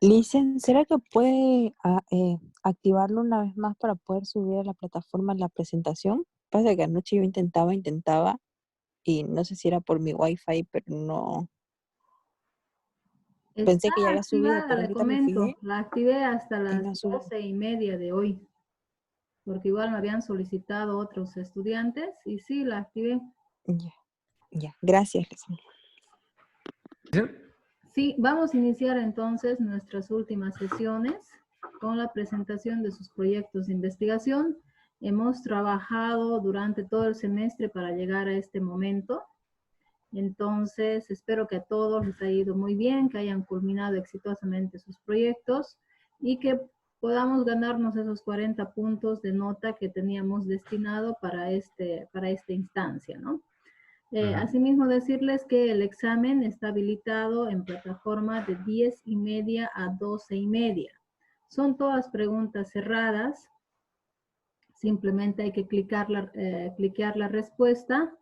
Licen, ¿será que puede activarlo una vez más para poder subir a la plataforma la presentación? Pasa que anoche yo intentaba y no sé si era por mi wifi, pero no. Está Pensé que ya había subido, activada, pero le ahorita me comento. fijé La activé hasta y las no ha subido. 12:30 de hoy, porque igual me habían solicitado otros estudiantes y sí, la activé. Ya, ya. Gracias, Licen. ¿Sí? Sí, vamos a iniciar entonces nuestras últimas sesiones con la presentación de sus proyectos de investigación. Hemos trabajado durante todo el semestre para llegar a este momento. Entonces, espero que a todos les haya ido muy bien, que hayan culminado exitosamente sus proyectos y que podamos ganarnos esos 40 puntos de nota que teníamos destinado para esta instancia, ¿no? Asimismo, decirles que el examen está habilitado en plataforma de 10:30 a 12:30. Son todas preguntas cerradas. Simplemente hay que cliquear la respuesta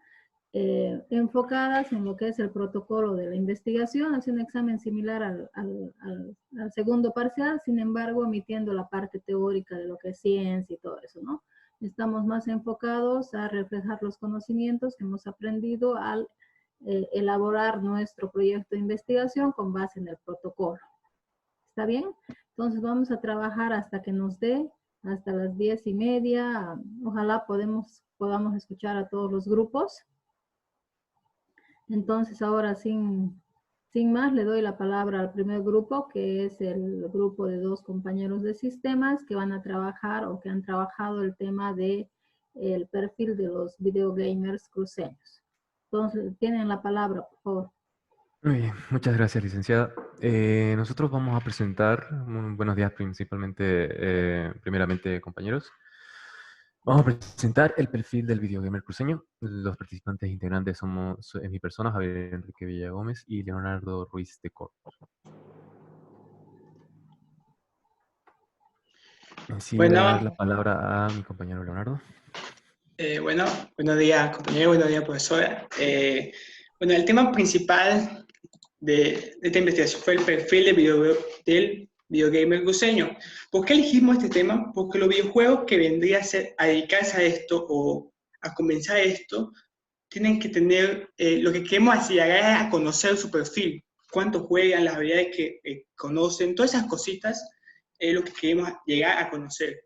enfocadas en lo que es el protocolo de la investigación. Es un examen similar al segundo parcial, sin embargo, omitiendo la parte teórica de lo que es ciencia y todo eso, ¿no? Estamos más enfocados a reflejar los conocimientos que hemos aprendido al elaborar nuestro proyecto de investigación con base en el protocolo. ¿Está bien? Entonces vamos a trabajar hasta que nos dé, hasta las 10:30. Ojalá podamos escuchar a todos los grupos. Entonces ahora sin más le doy la palabra al primer grupo, que es el grupo de 2 compañeros de sistemas que van a trabajar o que han trabajado el tema de el perfil de los videogamers cruceños. Entonces tienen la palabra, por favor. Muy bien, muchas gracias, licenciada. Nosotros vamos a presentar, buenos días primeramente, compañeros. Vamos a presentar el perfil del videogamer cruceño. Los participantes integrantes es mi persona, Javier Enrique Villagómez y Leonardo Ruiz de Cor. Sí, voy a dar la palabra a mi compañero Leonardo. Buenos días, compañero, buenos días, profesora. El tema principal de esta investigación fue el perfil del videogamer cruceño. ¿Por qué elegimos este tema? Porque los videojuegos que vendría a dedicarse a esto o a comenzar esto, tienen que tener, lo que queremos llegar es a conocer su perfil, cuánto juegan, las habilidades que conocen, todas esas cositas es lo que queremos llegar a conocer.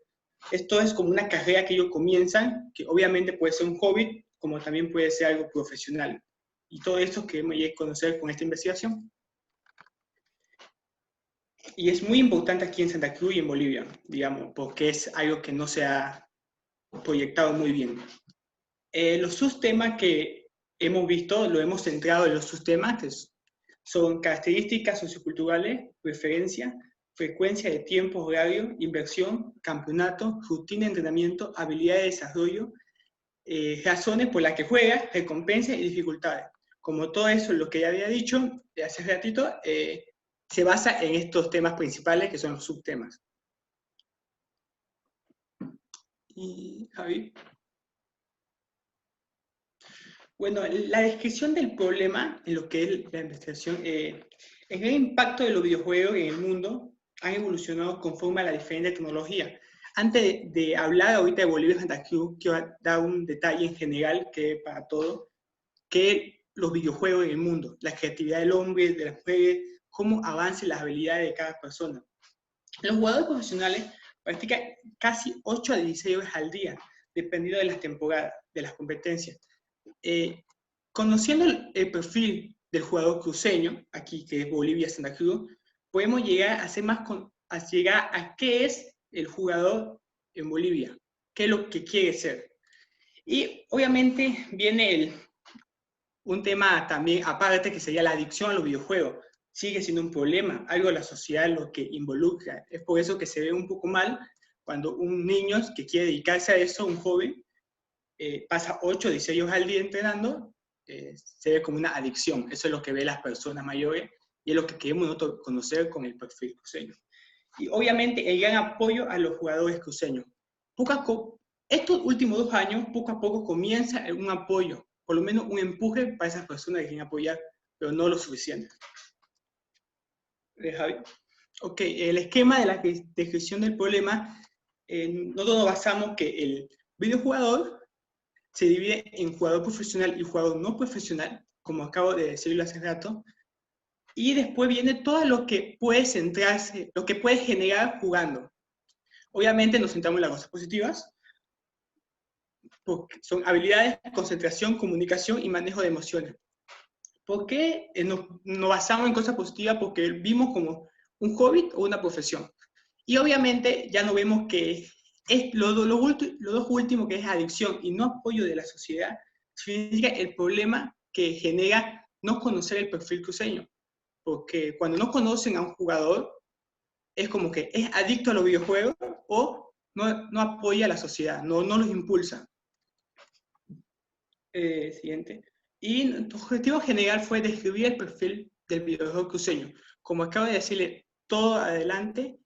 Esto es como una carrera que ellos comienzan, que obviamente puede ser un hobby, como también puede ser algo profesional. Y todo esto queremos llegar a conocer con esta investigación. Y es muy importante aquí en Santa Cruz y en Bolivia, digamos, porque es algo que no se ha proyectado muy bien. Los subtemas que hemos visto, lo hemos centrado en los subtemas, que son características socioculturales, preferencia, frecuencia de tiempo, horario, inversión, campeonato, rutina de entrenamiento, habilidad de desarrollo, razones por las que juega, recompensas y dificultades. Como todo eso, lo que ya había dicho hace ratito, se basa en estos temas principales que son los subtemas. Y Javi. Bueno, la descripción del problema en lo que es la investigación, el gran impacto de los videojuegos en el mundo han evolucionado conforme a la diferente tecnología. Antes de hablar ahorita de Bolivia y Santa Cruz, quiero dar un detalle en general que para todos, que los videojuegos en el mundo, la creatividad del hombre, de las mujeres, cómo avancen las habilidades de cada persona. Los jugadores profesionales practican casi 8 a 16 horas al día, dependiendo de las temporadas, de las competencias. Conociendo el perfil del jugador cruceño, aquí que es Bolivia Santa Cruz, podemos llegar a hacer llegar a qué es el jugador en Bolivia, qué es lo que quiere ser. Y obviamente viene un tema también aparte que sería la adicción a los videojuegos. Sigue siendo un problema, algo de la sociedad lo que involucra. Es por eso que se ve un poco mal cuando un niño que quiere dedicarse a eso, un joven, pasa 8 o 16 horas al día entrenando, se ve como una adicción. Eso es lo que ven las personas mayores y es lo que queremos nosotros conocer con el perfil cruceño. Y obviamente el gran apoyo a los jugadores cruceños. Estos últimos 2 años, poco a poco comienza un apoyo, por lo menos un empuje para esas personas que quieren apoyar, pero no lo suficiente. Javi. Ok, el esquema de la descripción del problema, nosotros nos basamos que el videojugador se divide en jugador profesional y jugador no profesional, como acabo de decirlo hace rato, y después viene todo lo que puede centrarse, lo que puede generar jugando. Obviamente nos centramos en las cosas positivas, porque son habilidades, concentración, comunicación y manejo de emociones. ¿Por qué nos basamos en cosas positivas? Porque vimos como un hobby o una profesión. Y obviamente ya no vemos que es lo dos últimos, que es adicción y no apoyo de la sociedad, significa el problema que genera no conocer el perfil cruceño. Porque cuando no conocen a un jugador, es como que es adicto a los videojuegos o no apoya a la sociedad, no los impulsa. Siguiente. Y nuestro objetivo general fue describir el perfil del videojuego cruceño. Como acabo de decirle todo adelante,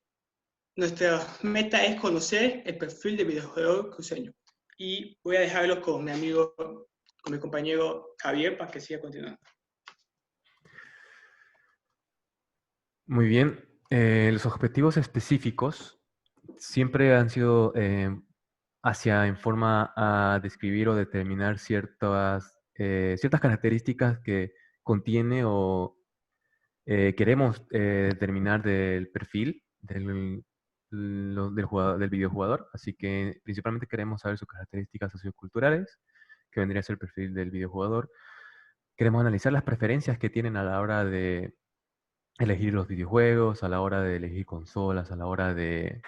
nuestra meta es conocer el perfil del videojuego cruceño. Y voy a dejarlo con mi amigo, con mi compañero Javier para que siga continuando. Muy bien. Los objetivos específicos siempre han sido en forma a describir o determinar ciertas características que contiene o queremos determinar del perfil del videojugador. Así que principalmente queremos saber sus características socioculturales, que vendría a ser el perfil del videojugador. Queremos analizar las preferencias que tienen a la hora de elegir los videojuegos, a la hora de elegir consolas, a la hora de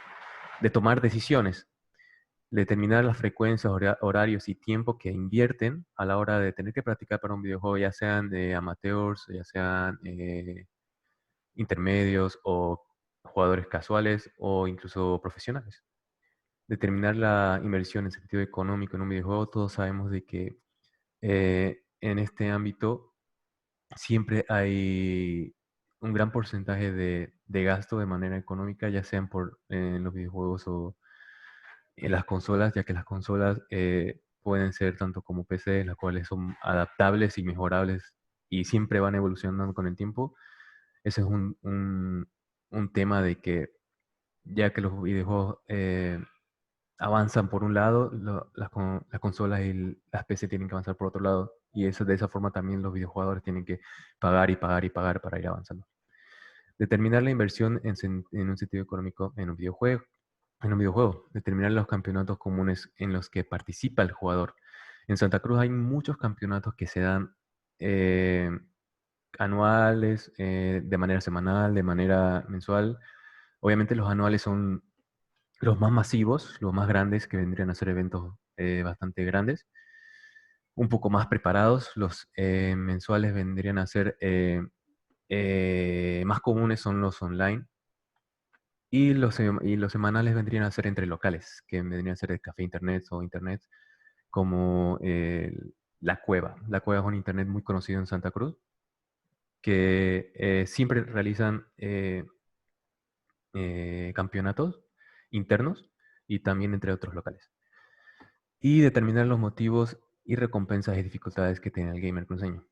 tomar decisiones, determinar las frecuencias, horarios y tiempo que invierten a la hora de tener que practicar para un videojuego, ya sean de amateurs, ya sean intermedios o jugadores casuales o incluso profesionales. Determinar la inversión en sentido económico en un videojuego, todos sabemos de que en este ámbito siempre hay un gran porcentaje de gasto de manera económica, ya sean en los videojuegos o en las consolas, ya que las consolas pueden ser tanto como PC, las cuales son adaptables y mejorables y siempre van evolucionando con el tiempo. Ese es un tema de que ya que los videojuegos avanzan por un lado, las consolas y las PC tienen que avanzar por otro lado. Y de esa forma también los videojugadores tienen que pagar y pagar y pagar para ir avanzando. Determinar la inversión en un sentido económico en un videojuego. Determinar los campeonatos comunes en los que participa el jugador. En Santa Cruz hay muchos campeonatos que se dan anuales, de manera semanal, de manera mensual. Obviamente los anuales son los más masivos, los más grandes, que vendrían a ser eventos bastante grandes, un poco más preparados. Los mensuales vendrían a ser más comunes, son los online. Y los semanales vendrían a ser entre locales, que vendrían a ser el café internet o internet, como La Cueva. La Cueva es un internet muy conocido en Santa Cruz, que siempre realizan campeonatos internos y también entre otros locales. Y determinar los motivos y recompensas y dificultades que tiene el gamer cruceño.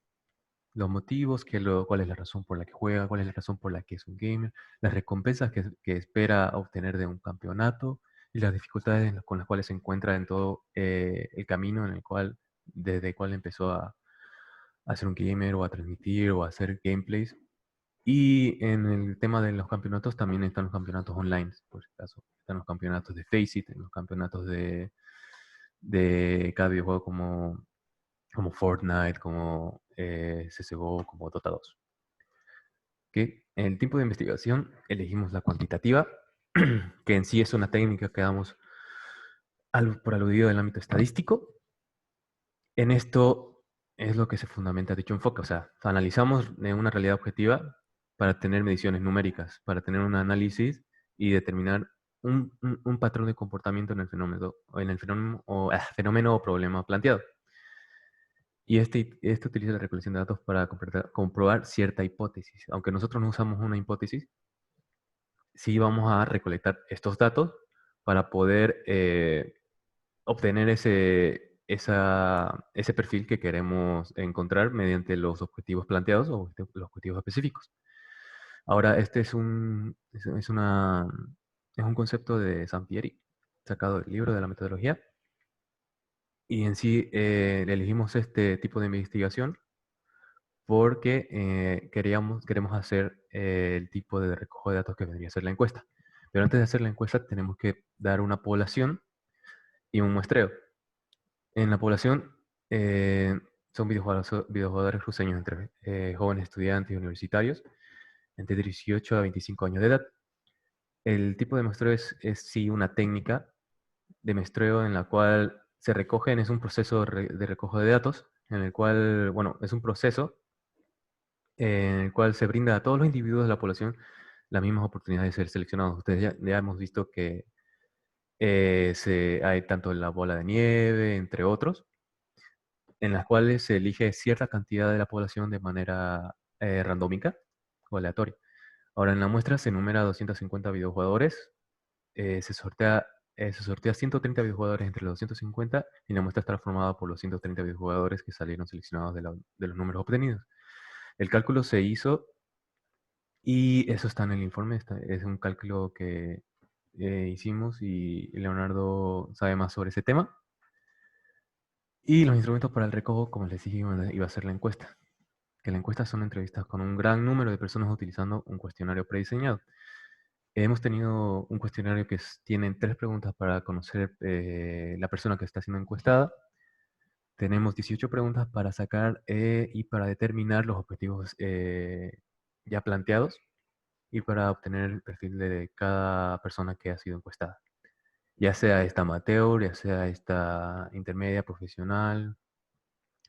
Los motivos, cuál es la razón por la que juega, cuál es la razón por la que es un gamer, las recompensas que espera obtener de un campeonato y las dificultades con las cuales se encuentra en todo el camino desde el cual empezó a ser un gamer o a transmitir o a hacer gameplays. Y en el tema de los campeonatos también están los campeonatos online, por si acaso. Están los campeonatos de Faceit, los campeonatos de cada videojuego como Fortnite, como CSGO, como Dota 2. ¿Okay? En el tiempo de investigación elegimos la cuantitativa, que en sí es una técnica que damos por aludido del ámbito estadístico. En esto es lo que se fundamenta dicho enfoque. O sea, analizamos una realidad objetiva para tener mediciones numéricas, para tener un análisis y determinar un patrón de comportamiento en el fenómeno o problema planteado. Y este utiliza la recolección de datos para comprobar cierta hipótesis. Aunque nosotros no usamos una hipótesis, sí vamos a recolectar estos datos para poder obtener ese perfil que queremos encontrar mediante los objetivos planteados o los objetivos específicos. Ahora, este es un concepto de Sampieri, sacado del libro de la metodología. Y en sí elegimos este tipo de investigación porque queremos hacer el tipo de recojo de datos que vendría a ser la encuesta. Pero antes de hacer la encuesta tenemos que dar una población y un muestreo. En la población son videojugadores cruceños entre jóvenes estudiantes y universitarios entre 18 a 25 años de edad. El tipo de muestreo es sí una técnica de muestreo en la cual se recogen, es un proceso de recojo de datos, en el cual, bueno, es un proceso en el cual se brinda a todos los individuos de la población las mismas oportunidades de ser seleccionados. Ustedes ya hemos visto que hay tanto la bola de nieve, entre otros, en las cuales se elige cierta cantidad de la población de manera randómica o aleatoria. Ahora, en la muestra se enumera 250 videojugadores, se sortea 130 videojugadores entre los 250 y la muestra está formada por los 130 videojugadores que salieron seleccionados de los números obtenidos. El cálculo se hizo y eso está en el informe, es un cálculo que hicimos y Leonardo sabe más sobre ese tema. Y los instrumentos para el recojo, como les dije, iba a ser la encuesta. Que la encuesta son entrevistas con un gran número de personas utilizando un cuestionario prediseñado. Hemos tenido un cuestionario que tiene 3 preguntas para conocer la persona que está siendo encuestada. Tenemos 18 preguntas para sacar y para determinar los objetivos ya planteados y para obtener el perfil de cada persona que ha sido encuestada. Ya sea esta amateur, ya sea esta intermedia, profesional,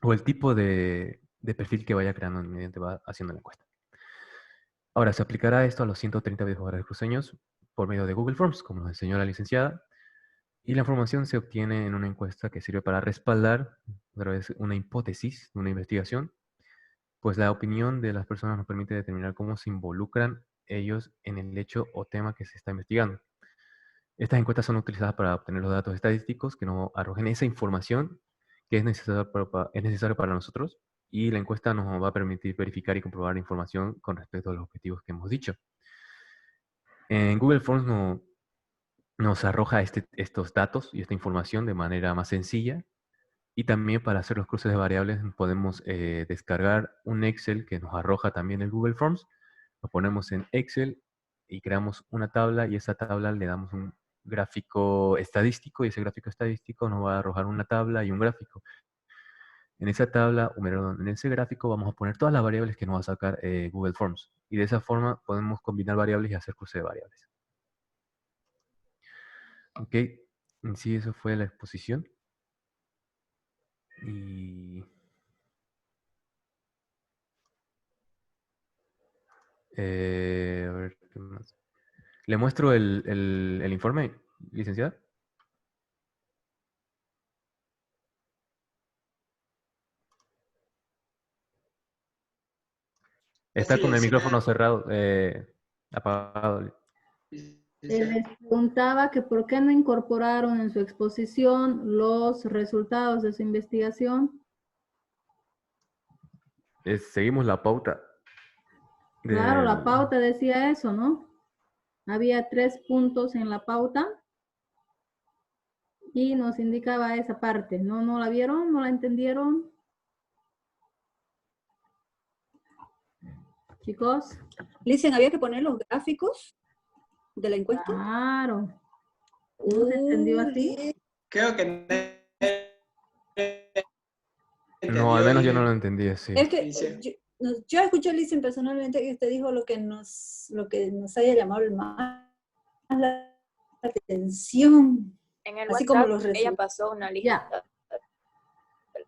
o el tipo de perfil que vaya creando mediante va haciendo la encuesta. Ahora, se aplicará esto a los 130 videojugadores cruceños por medio de Google Forms, como nos enseñó la licenciada, y la información se obtiene en una encuesta que sirve para respaldar otra vez una hipótesis, una investigación, pues la opinión de las personas nos permite determinar cómo se involucran ellos en el hecho o tema que se está investigando. Estas encuestas son utilizadas para obtener los datos estadísticos que nos arrojen esa información que es necesario para nosotros, y la encuesta nos va a permitir verificar y comprobar la información con respecto a los objetivos que hemos dicho. En Google Forms nos arroja estos datos y esta información de manera más sencilla, y también para hacer los cruces de variables podemos descargar un Excel que nos arroja también el Google Forms. Lo ponemos en Excel y creamos una tabla, y esa tabla le damos un gráfico estadístico, y ese gráfico estadístico nos va a arrojar una tabla y un gráfico. En esa tabla, en ese gráfico vamos a poner todas las variables que nos va a sacar Google Forms. Y de esa forma podemos combinar variables y hacer cruce de variables. Ok, en sí eso fue la exposición. Y a ver, ¿qué más? ¿Le muestro el informe, licenciada? Está con el micrófono cerrado, apagado. Les preguntaba que por qué no incorporaron en su exposición los resultados de su investigación. Seguimos la pauta. Claro, la pauta decía eso, ¿no? Había 3 puntos en la pauta y nos indicaba esa parte. ¿No la vieron? ¿No la entendieron? Chicos. Licen, ¿había que poner los gráficos de la encuesta? Claro. ¿No se entendió así? Creo que no, al menos yo no lo entendí así. Es que yo escuché a Licen personalmente que usted dijo lo que nos haya llamado más la atención. En el Así WhatsApp, como los ella resultados. pasó una lista. Ya.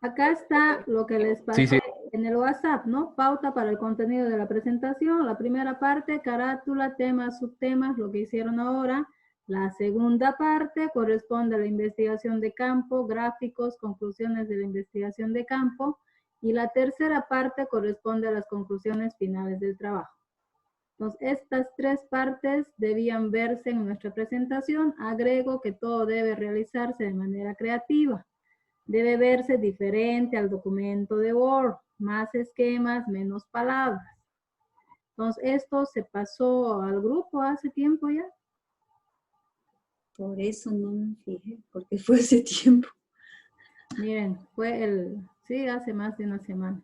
Acá está lo que les pasé Sí. en el WhatsApp, ¿no? Pauta para el contenido de la presentación. La primera parte, carátula, temas, subtemas, lo que hicieron ahora. La segunda parte corresponde a la investigación de campo, gráficos, conclusiones de la investigación de campo. Y la tercera parte corresponde a las conclusiones finales del trabajo. Entonces, estas 3 partes debían verse en nuestra presentación. Agrego que todo debe realizarse de manera creativa. Debe verse diferente al documento de Word, más esquemas, menos palabras. Entonces, esto se pasó al grupo hace tiempo ya. Por eso no me fijé, porque fue hace tiempo. Miren, sí, hace más de una semana.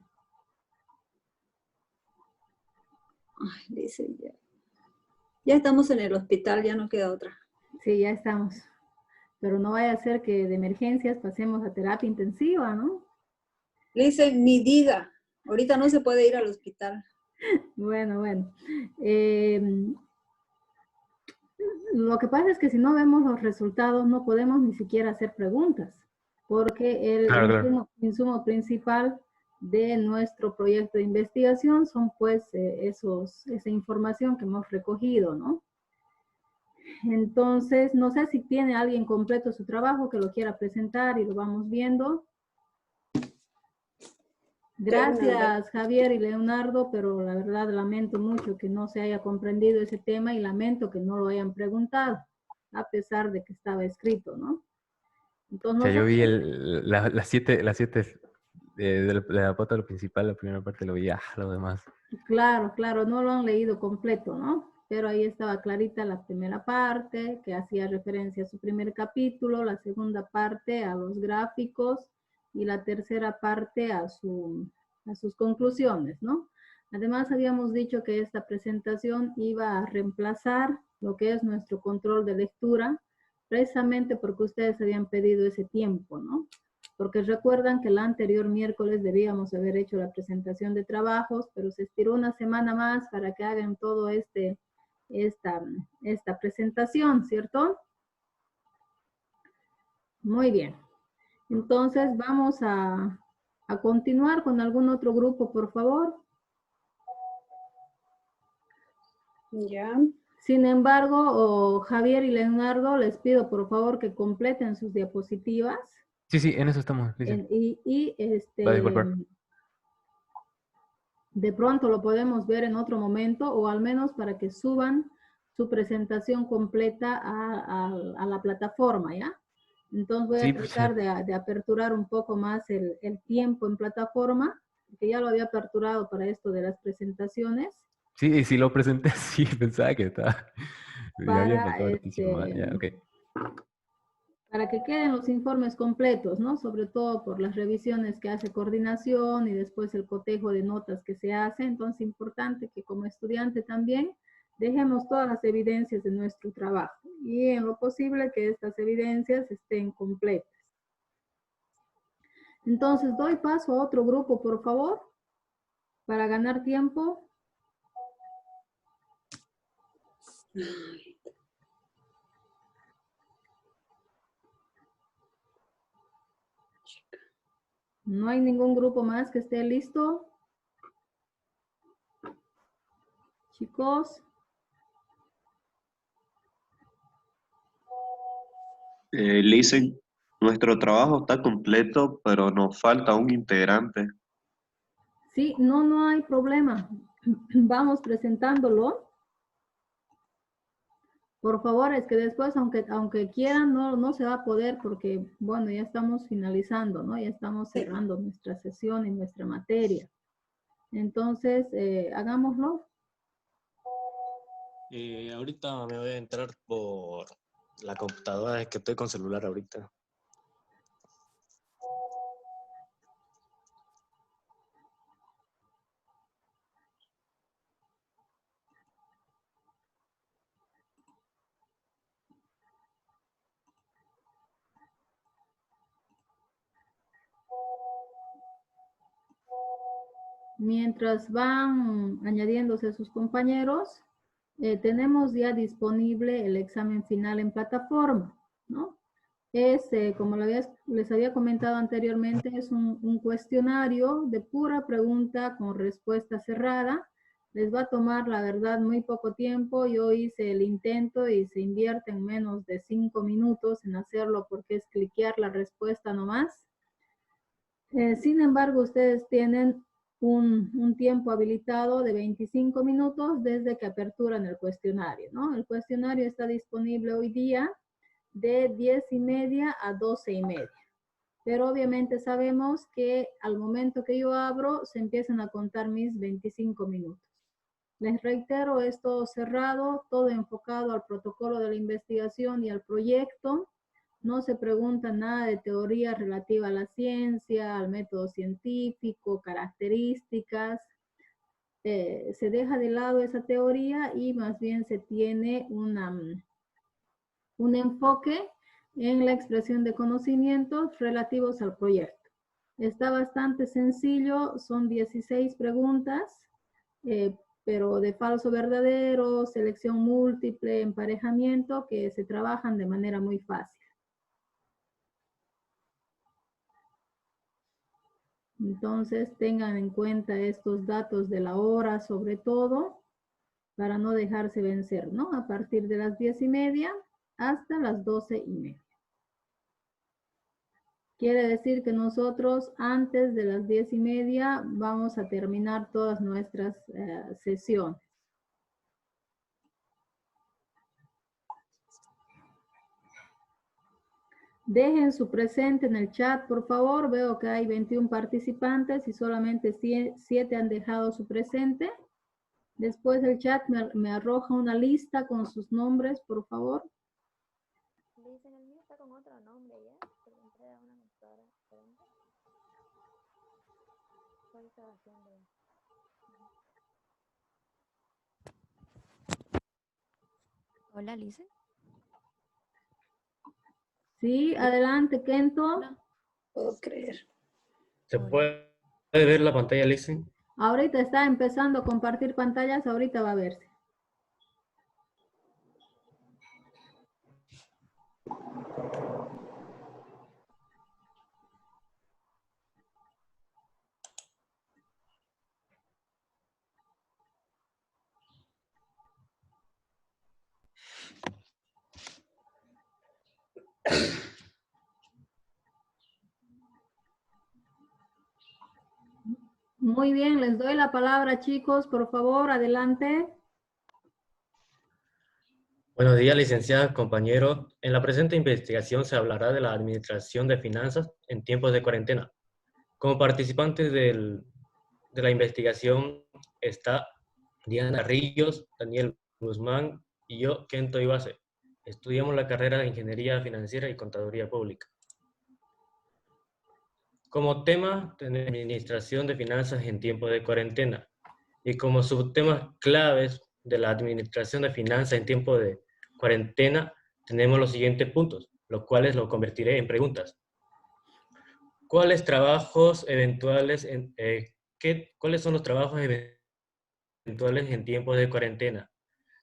Ay, dice ya. Ya estamos en el hospital, ya no queda otra. Sí, ya estamos. Pero no vaya a ser que de emergencias pasemos a terapia intensiva, ¿no? Le dicen, ni diga, ahorita no se puede ir al hospital. Bueno. Lo que pasa es que si no vemos los resultados no podemos ni siquiera hacer preguntas, porque el Claro. insumo principal de nuestro proyecto de investigación son pues esa información que hemos recogido, ¿no? Entonces, no sé si tiene alguien completo su trabajo que lo quiera presentar y lo vamos viendo. Gracias, Javier y Leonardo, pero la verdad lamento mucho que no se haya comprendido ese tema y lamento que no lo hayan preguntado, a pesar de que estaba escrito, ¿no? Entonces, O sea, yo vi nosotros, las siete de la pata, lo principal, la primera parte lo vi, lo demás. claro, no lo han leído completo, ¿no? Pero ahí estaba clarita la primera parte, que hacía referencia a su primer capítulo, la segunda parte a los gráficos y la tercera parte a sus conclusiones, ¿no? Además, habíamos dicho que esta presentación iba a reemplazar lo que es nuestro control de lectura, precisamente porque ustedes habían pedido ese tiempo, ¿no? Porque recuerdan que el anterior miércoles debíamos haber hecho la presentación de trabajos, pero se estiró una semana más para que hagan todo esta presentación, ¿cierto? Muy bien. Entonces vamos a continuar con algún otro grupo, por favor. Ya. Sin embargo, Javier y Leonardo, les pido por favor que completen sus diapositivas. Sí, en eso estamos, Lisa. Va a disculpar. De pronto lo podemos ver en otro momento o al menos para que suban su presentación completa a la plataforma, ¿ya? Entonces voy a tratar de aperturar un poco más el tiempo en plataforma, porque ya lo había aperturado para esto de las presentaciones. Sí, sí lo presenté, sí, pensaba que estaba. Ya había Para, pasado hartísimo más, ya, ok. para que queden los informes completos, ¿no? Sobre todo por las revisiones que hace coordinación y después el cotejo de notas que se hace. Entonces, es importante que como estudiante también dejemos todas las evidencias de nuestro trabajo y en lo posible que estas evidencias estén completas. Entonces, doy paso a otro grupo, por favor, para ganar tiempo. ¿No hay ningún grupo más que esté listo? Chicos. Listen, nuestro trabajo está completo, pero nos falta un integrante. Sí, no hay problema. Vamos presentándolo. Por favor, es que después, aunque quieran, no se va a poder porque, bueno, ya estamos finalizando, ¿no? Ya estamos cerrando nuestra sesión y nuestra materia. Entonces, hagámoslo. Ahorita me voy a entrar por la computadora, es que estoy con celular ahorita. Mientras van añadiéndose sus compañeros, tenemos ya disponible el examen final en plataforma, ¿no? Como les había comentado anteriormente, es un cuestionario de pura pregunta con respuesta cerrada. Les va a tomar, la verdad, muy poco tiempo. Yo hice el intento y se invierte en menos de 5 minutos en hacerlo porque es cliquear la respuesta nomás. Sin embargo, ustedes tienen un tiempo habilitado de 25 minutos desde que aperturan el cuestionario, ¿no? El cuestionario está disponible hoy día de 10:30 a 12:30. Pero obviamente sabemos que al momento que yo abro, se empiezan a contar mis 25 minutos. Les reitero, es todo cerrado, todo enfocado al protocolo de la investigación y al proyecto. No se pregunta nada de teoría relativa a la ciencia, al método científico, características. Se deja de lado esa teoría y más bien se tiene un enfoque en la expresión de conocimientos relativos al proyecto. Está bastante sencillo, son 16 preguntas, pero de falso verdadero, selección múltiple, emparejamiento, que se trabajan de manera muy fácil. Entonces tengan en cuenta estos datos de la hora sobre todo, para no dejarse vencer, ¿no? A partir de las 10:30 hasta las 12:30. Quiere decir que nosotros antes de las 10:30 vamos a terminar todas nuestras sesiones. Dejen su presente en el chat, por favor. Veo que hay 21 participantes y solamente 7 han dejado su presente. Después el chat me arroja una lista con sus nombres, por favor. Dicen, el mío está con otro nombre ya, porque entré a una computadora diferente. Hoy estaba haciendo. Hola, Lice. Sí, adelante, Kento. Hola. Puedo creer. ¿Se puede ver la pantalla, Listen? Ahorita está empezando a compartir pantallas, ahorita va a verse. Muy bien, les doy la palabra, chicos, por favor, adelante. Buenos días, licenciadas, compañeros. En la presente investigación se hablará de la administración de finanzas en tiempos de cuarentena. Como participantes de la investigación está Diana Ríos, Daniel Guzmán y yo, Kento Ibase. Estudiamos la carrera de Ingeniería Financiera y Contaduría Pública. Como tema, tenemos administración de finanzas en tiempos de cuarentena. Y como subtemas claves de la administración de finanzas en tiempos de cuarentena, tenemos los siguientes puntos, los cuales lo convertiré en preguntas. ¿Cuáles trabajos eventuales, cuáles son los trabajos eventuales en tiempos de cuarentena?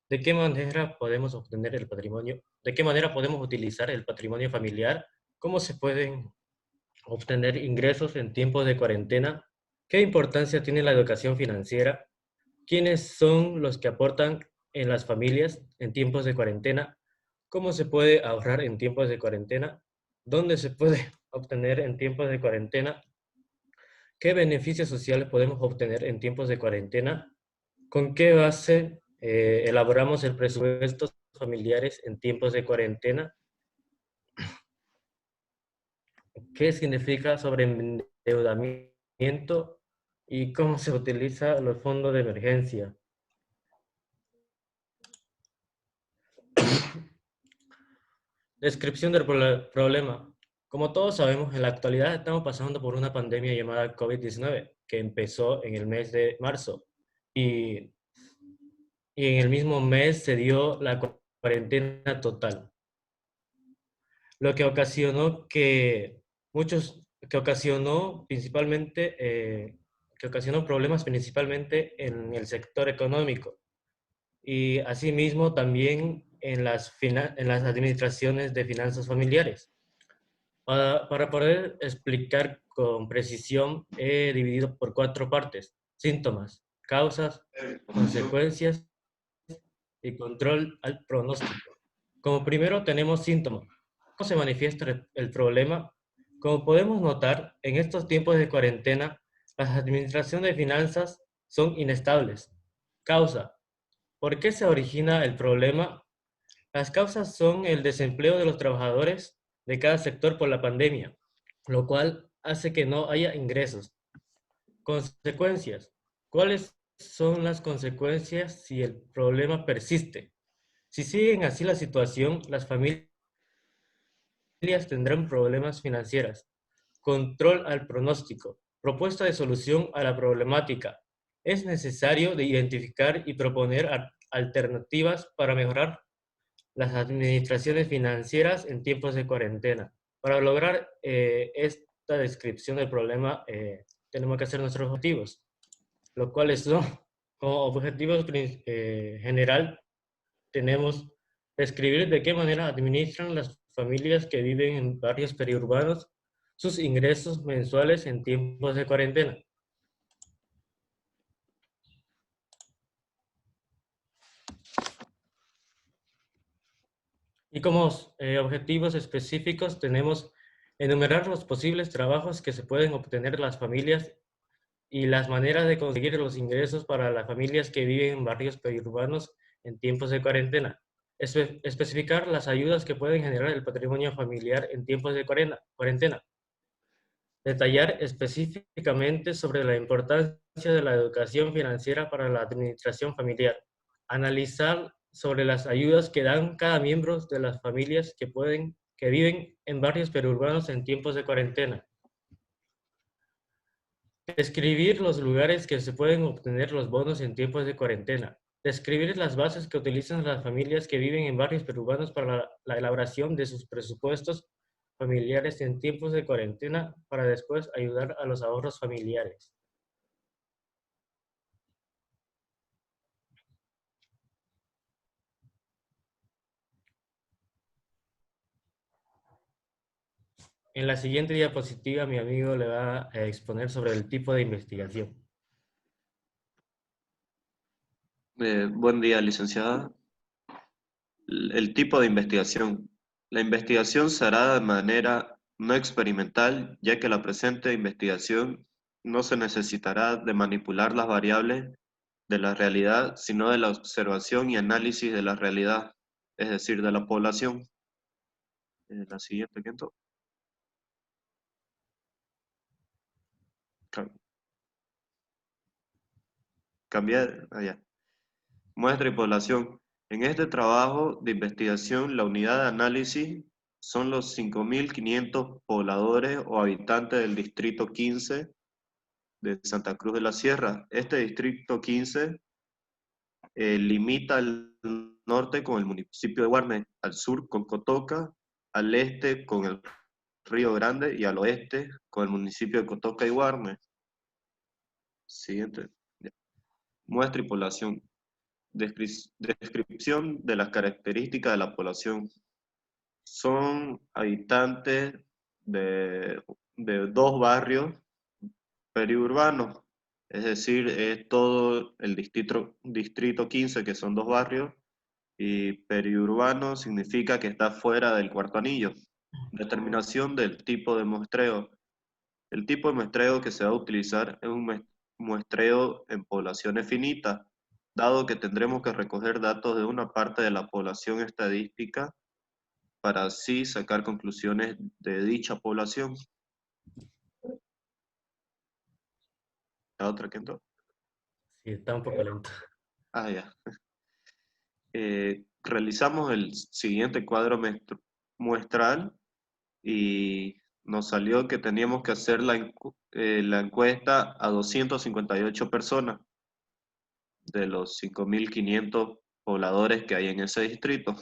¿De qué manera podemos obtener el patrimonio? ¿De qué manera podemos utilizar el patrimonio familiar? ¿Cómo se pueden obtener ingresos en tiempos de cuarentena? ¿Qué importancia tiene la educación financiera? ¿Quiénes son los que aportan en las familias en tiempos de cuarentena? ¿Cómo se puede ahorrar en tiempos de cuarentena? ¿Dónde se puede obtener en tiempos de cuarentena? ¿Qué beneficios sociales podemos obtener en tiempos de cuarentena? ¿Con qué base elaboramos el presupuesto familiares en tiempos de cuarentena? ¿Qué significa sobreendeudamiento y cómo se utilizan los fondos de emergencia? Descripción del problema. Como todos sabemos, en la actualidad estamos pasando por una pandemia llamada COVID-19, que empezó en el mes de marzo. Y en el mismo mes se dio la cuarentena total. Lo que ocasionó ocasionó problemas principalmente en el sector económico. Y asimismo también en las administraciones de finanzas familiares. Para poder explicar con precisión, he dividido por 4 partes: síntomas, causas, consecuencias y control al pronóstico. Como primero tenemos síntomas. ¿Cómo se manifiesta el problema? Como podemos notar, en estos tiempos de cuarentena, las administraciones de finanzas son inestables. Causa. ¿Por qué se origina el problema? Las causas son el desempleo de los trabajadores de cada sector por la pandemia, lo cual hace que no haya ingresos. Consecuencias. ¿Cuáles son las consecuencias si el problema persiste? Si siguen así la situación, las familias tendrán problemas financieros. Control al pronóstico. Propuesta de solución a la problemática. Es necesario de identificar y proponer alternativas para mejorar las administraciones financieras en tiempos de cuarentena. Para lograr esta descripción del problema, tenemos que hacer nuestros objetivos, los cuales son, como objetivos general, tenemos describir de qué manera administran las familias que viven en barrios periurbanos sus ingresos mensuales en tiempos de cuarentena. Y como objetivos específicos tenemos enumerar los posibles trabajos que se pueden obtener las familias y las maneras de conseguir los ingresos para las familias que viven en barrios periurbanos en tiempos de cuarentena. Especificar las ayudas que pueden generar el patrimonio familiar en tiempos de cuarentena. Detallar específicamente sobre la importancia de la educación financiera para la administración familiar. Analizar sobre las ayudas que dan cada miembro de las familias que viven en barrios periurbanos en tiempos de cuarentena. Describir los lugares que se pueden obtener los bonos en tiempos de cuarentena. Describir las bases que utilizan las familias que viven en barrios periurbanos para la elaboración de sus presupuestos familiares en tiempos de cuarentena para después ayudar a los ahorros familiares. En la siguiente diapositiva, mi amigo le va a exponer sobre el tipo de investigación. Buen día, licenciada. El tipo de investigación. La investigación se hará de manera no experimental, ya que la presente investigación no se necesitará de manipular las variables de la realidad, sino de la observación y análisis de la realidad, es decir, de la población. La siguiente, Kento. Cambiar, allá. Muestra y población. En este trabajo de investigación, la unidad de análisis son los 5.500 pobladores o habitantes del distrito 15 de Santa Cruz de la Sierra. Este distrito 15 limita al norte con el municipio de Guarne, al sur con Cotoca, al este con el Río Grande y al oeste con el municipio de Cotoca y Guarne. Siguiente. Muestra y población. Descripción de las características de la población. Son habitantes de 2 barrios periurbanos, es decir, es todo el distrito 15, que son 2 barrios, y periurbano significa que está fuera del cuarto anillo. Determinación del tipo de muestreo. El tipo de muestreo que se va a utilizar es un muestreo en poblaciones finitas, dado que tendremos que recoger datos de una parte de la población estadística para así sacar conclusiones de dicha población. La otra, Kento. Sí, está un poco lento. Ah, ya. Realizamos el siguiente cuadro muestral y nos salió que teníamos que hacer la encuesta a 258 personas de los 5.500 pobladores que hay en ese distrito.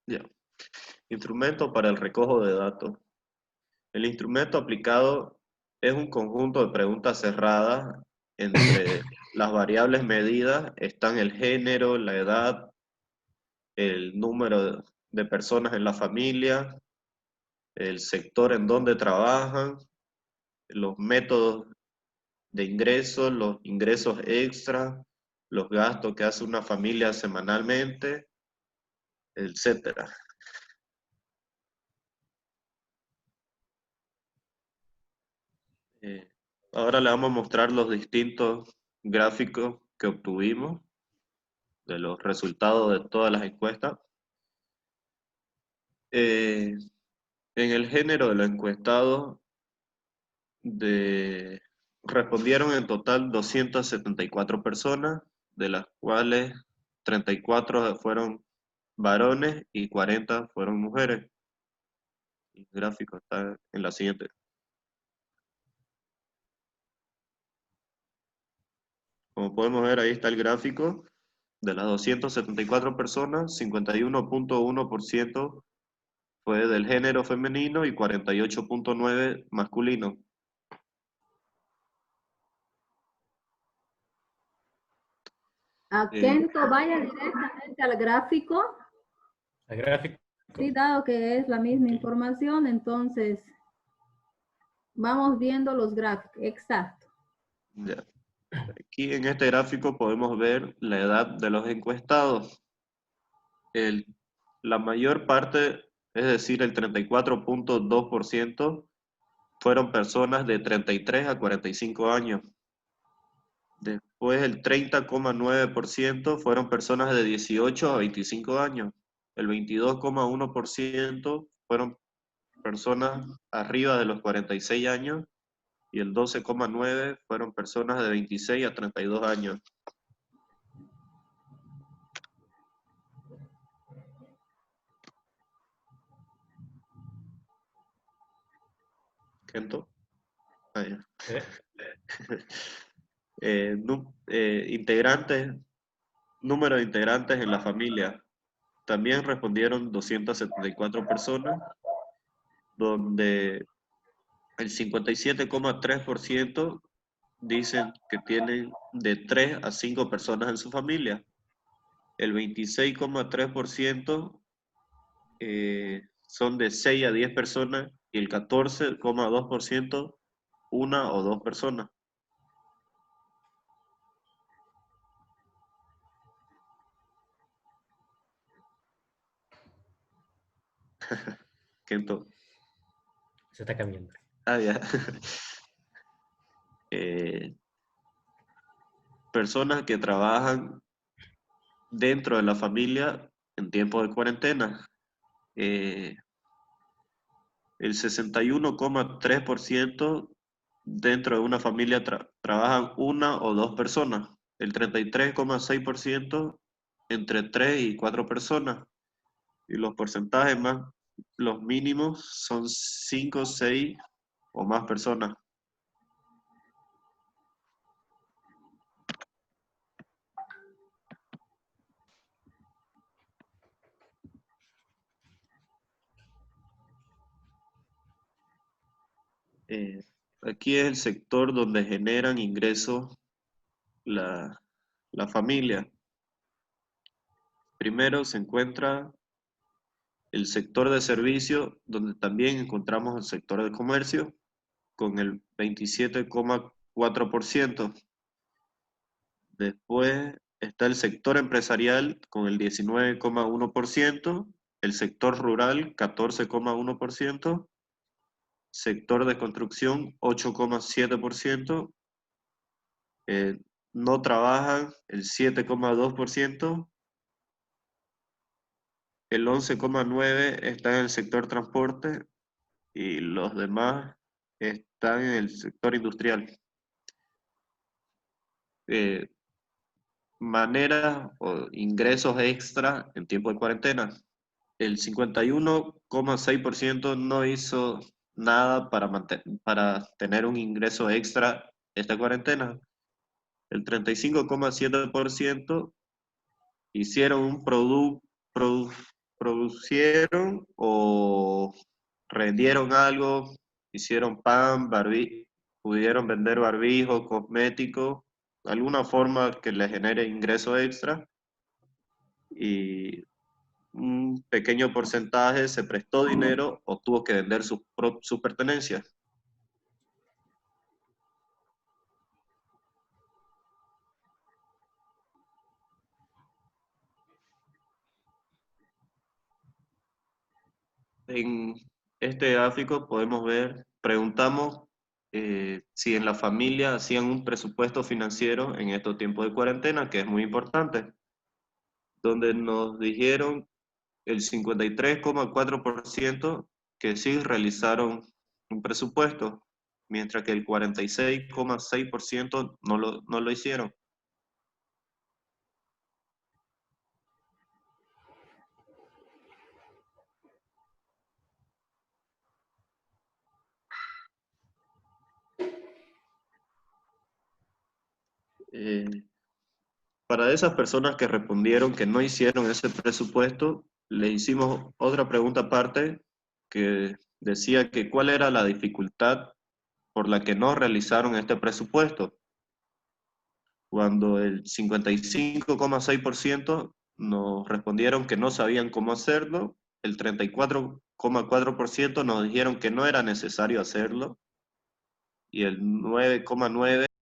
Ya. Instrumento para el recojo de datos. El instrumento aplicado es un conjunto de preguntas cerradas. Entre las variables medidas están el género, la edad, el número de personas en la familia, el sector en donde trabajan, los métodos de ingresos, los ingresos extra, los gastos que hace una familia semanalmente, etc. Ahora le vamos a mostrar los distintos gráficos que obtuvimos de los resultados de todas las encuestas. En el género de los encuestados respondieron en total 274 personas, de las cuales 34 fueron varones y 40 fueron mujeres. El gráfico está en la siguiente. Como podemos ver, ahí está el gráfico. De las 274 personas, 51.1% fue del género femenino y 48.9% masculino. Atento, vaya directamente al gráfico. El gráfico. Sí, dado que es la misma información, entonces vamos viendo los gráficos. Exacto. Ya. Aquí en este gráfico podemos ver la edad de los encuestados. La mayor parte, es decir, el 34.2%, fueron personas de 33 a 45 años. Después el 30.9% fueron personas de 18 a 25 años. El 22.1% fueron personas arriba de los 46 años y el 12.9% fueron personas de 26 a 32 años. ¿Kento? Ah, ya. Integrantes, número de integrantes en la familia. También respondieron 274 personas, donde el 57.3% dicen que tienen de 3 a 5 personas en su familia. El 26.3% son de 6 a 10 personas y el 14.2% una o dos personas. Kento. Se está cambiando. Ah, ya. Personas que trabajan dentro de la familia en tiempo de cuarentena. El 61.3% dentro de una familia trabajan una o dos personas. El 33.6% entre 3 y 4 personas. Y los porcentajes los mínimos son 5, 6 o más personas. Aquí es el sector donde generan ingresos la familia. Primero se encuentra el sector de servicio, donde también encontramos el sector de comercio, con el 27.4%. Después está el sector empresarial, con el 19.1%, el sector rural, 14.1%, sector de construcción, 8.7%, no trabajan, el 7.2%, el 11.9% está en el sector transporte y los demás están en el sector industrial. Maneras o ingresos extra en tiempo de cuarentena. El 51.6% no hizo nada para tener un ingreso extra esta cuarentena. El 35.7% hicieron un producieron o rendieron algo, hicieron pan, pudieron vender barbijo, cosméticos, alguna forma que les genere ingreso extra, y un pequeño porcentaje se prestó dinero o tuvo que vender sus pertenencias. En este gráfico podemos ver, preguntamos si en la familia hacían un presupuesto financiero en estos tiempos de cuarentena, que es muy importante, donde nos dijeron el 53.4% que sí realizaron un presupuesto. mientras que el 46,6% no lo hicieron. Para esas personas que respondieron que no hicieron ese presupuesto, le hicimos otra pregunta aparte que decía que cuál era la dificultad por la que no realizaron este presupuesto. Cuando el 55,6% nos respondieron que no sabían cómo hacerlo, el 34,4% nos dijeron que no era necesario hacerlo, y el 9,9%